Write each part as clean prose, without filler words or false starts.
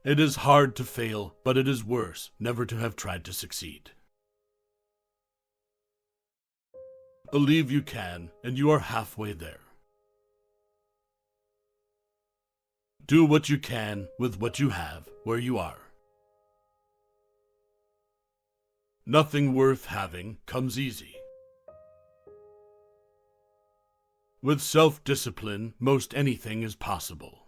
It is hard to fail, but it is worse never to have tried to succeed. Believe you can, and you are halfway there. Do what you can with what you have where you are. Nothing worth having comes easy. With self-discipline, most anything is possible.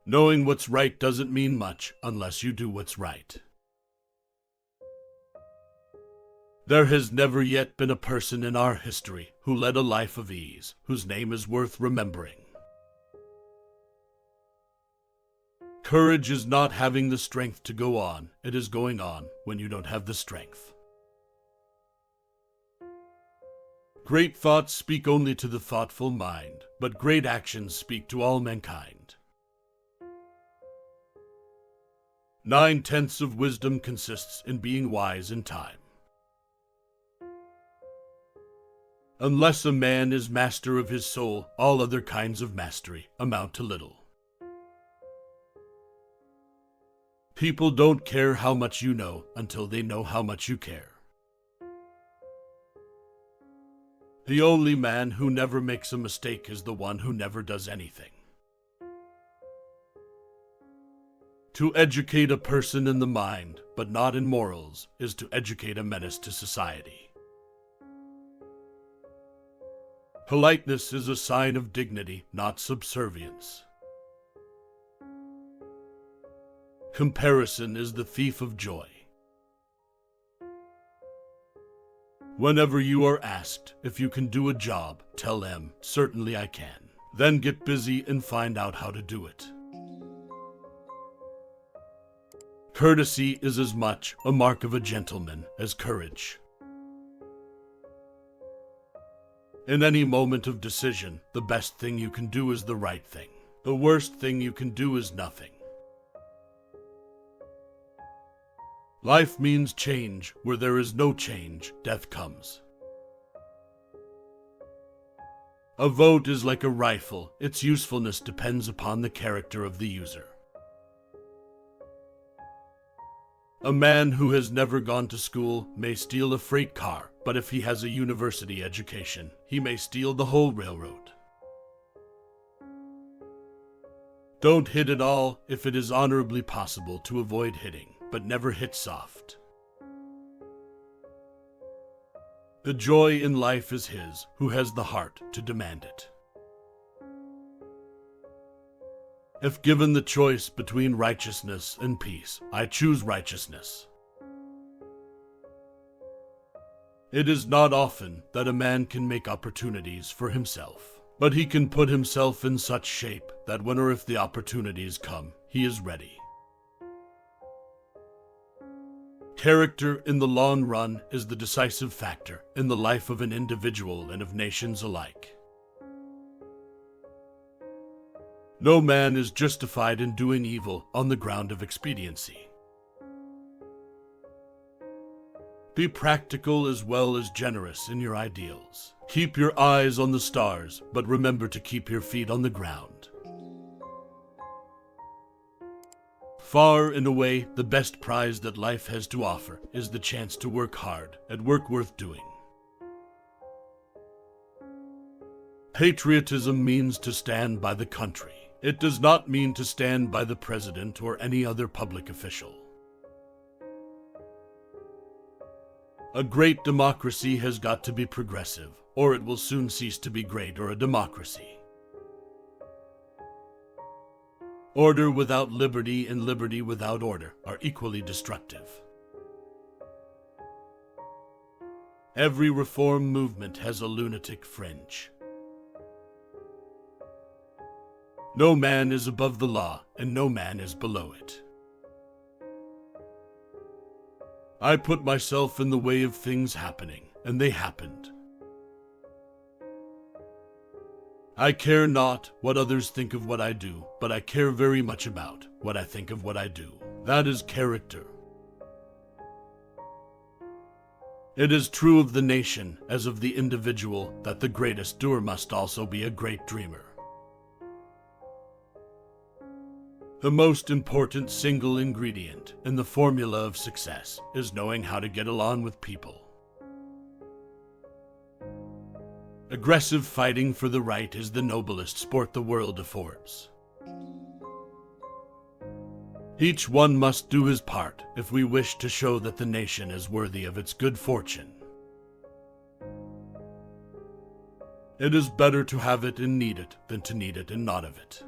Knowing what's right doesn't mean much unless you do what's right. There has never yet been a person in our history who led a life of ease, whose name is worth remembering. Courage is not having the strength to go on. It is going on when you don't have the strength. Great thoughts speak only to the thoughtful mind, but great actions speak to all mankind. 9/10 of wisdom consists in being wise in time. Unless a man is master of his soul, all other kinds of mastery amount to little. People don't care how much you know until they know how much you care. The only man who never makes a mistake is the one who never does anything. To educate a person in the mind, but not in morals, is to educate a menace to society. Politeness is a sign of dignity, not subservience. Comparison is the thief of joy. Whenever you are asked if you can do a job, tell them, "Certainly I can." Then get busy and find out how to do it. Courtesy is as much a mark of a gentleman as courage. In any moment of decision, the best thing you can do is the right thing. The worst thing you can do is nothing. Life means change. Where there is no change, death comes. A vote is like a rifle. Its usefulness depends upon the character of the user. A man who has never gone to school may steal a freight car, but if he has a university education, he may steal the whole railroad. Don't hit at all if it is honorably possible to avoid hitting, but never hit soft. The joy in life is his who has the heart to demand it. If given the choice between righteousness and peace, I choose righteousness. It is not often that a man can make opportunities for himself, but he can put himself in such shape that when or if the opportunities come, he is ready. Character in the long run is the decisive factor in the life of an individual and of nations alike. No man is justified in doing evil on the ground of expediency. Be practical as well as generous in your ideals. Keep your eyes on the stars, but remember to keep your feet on the ground. Far and away, the best prize that life has to offer is the chance to work hard at work worth doing. Patriotism means to stand by the country. It does not mean to stand by the president or any other public official. A great democracy has got to be progressive, or it will soon cease to be great or a democracy. Order without liberty and liberty without order are equally destructive. Every reform movement has a lunatic fringe. No man is above the law, and no man is below it. I put myself in the way of things happening, and they happened. I care not what others think of what I do, but I care very much about what I think of what I do. That is character. It is true of the nation as of the individual that the greatest doer must also be a great dreamer. The most important single ingredient in the formula of success is knowing how to get along with people. Aggressive fighting for the right is the noblest sport the world affords. Each one must do his part if we wish to show that the nation is worthy of its good fortune. It is better to have it and need it than to need it and not of it.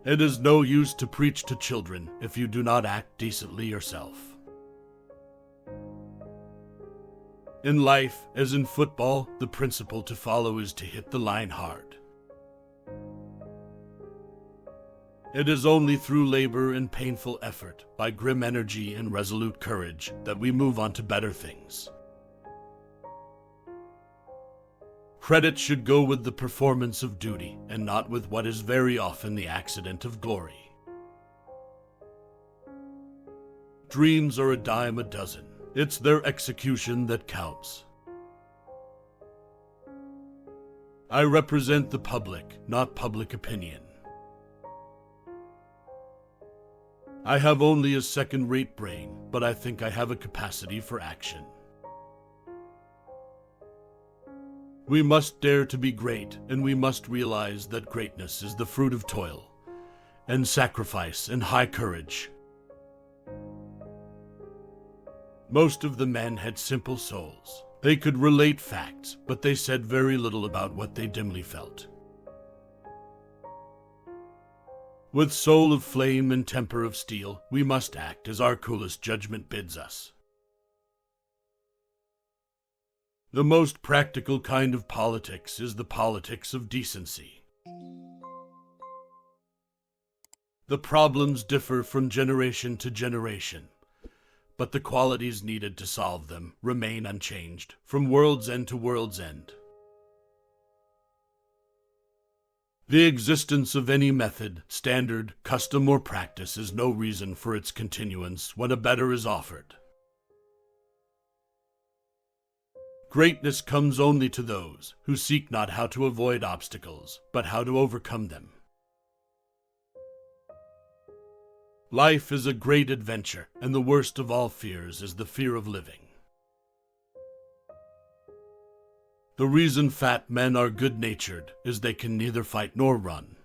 It is no use to preach to children if you do not act decently yourself. In life, as in football, the principle to follow is to hit the line hard. It is only through labor and painful effort, by grim energy and resolute courage, that we move on to better things. Credit should go with the performance of duty, and not with what is very often the accident of glory. Dreams are a dime a dozen. It's their execution that counts. I represent the public, not public opinion. I have only a second-rate brain, but I think I have a capacity for action. We must dare to be great, and we must realize that greatness is the fruit of toil, and sacrifice, and high courage. Most of the men had simple souls. They could relate facts, but they said very little about what they dimly felt. With soul of flame and temper of steel, we must act as our coolest judgment bids us. The most practical kind of politics is the politics of decency. The problems differ from generation to generation, but the qualities needed to solve them remain unchanged from world's end to world's end. The existence of any method, standard, custom, or practice is no reason for its continuance when a better is offered. Greatness comes only to those who seek not how to avoid obstacles, but how to overcome them. Life is a great adventure, and the worst of all fears is the fear of living. The reason fat men are good-natured is they can neither fight nor run.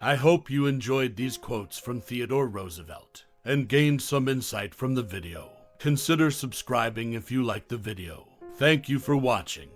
I hope you enjoyed these quotes from Theodore Roosevelt and gained some insight from the video. Consider subscribing if you like the video. Thank you for watching.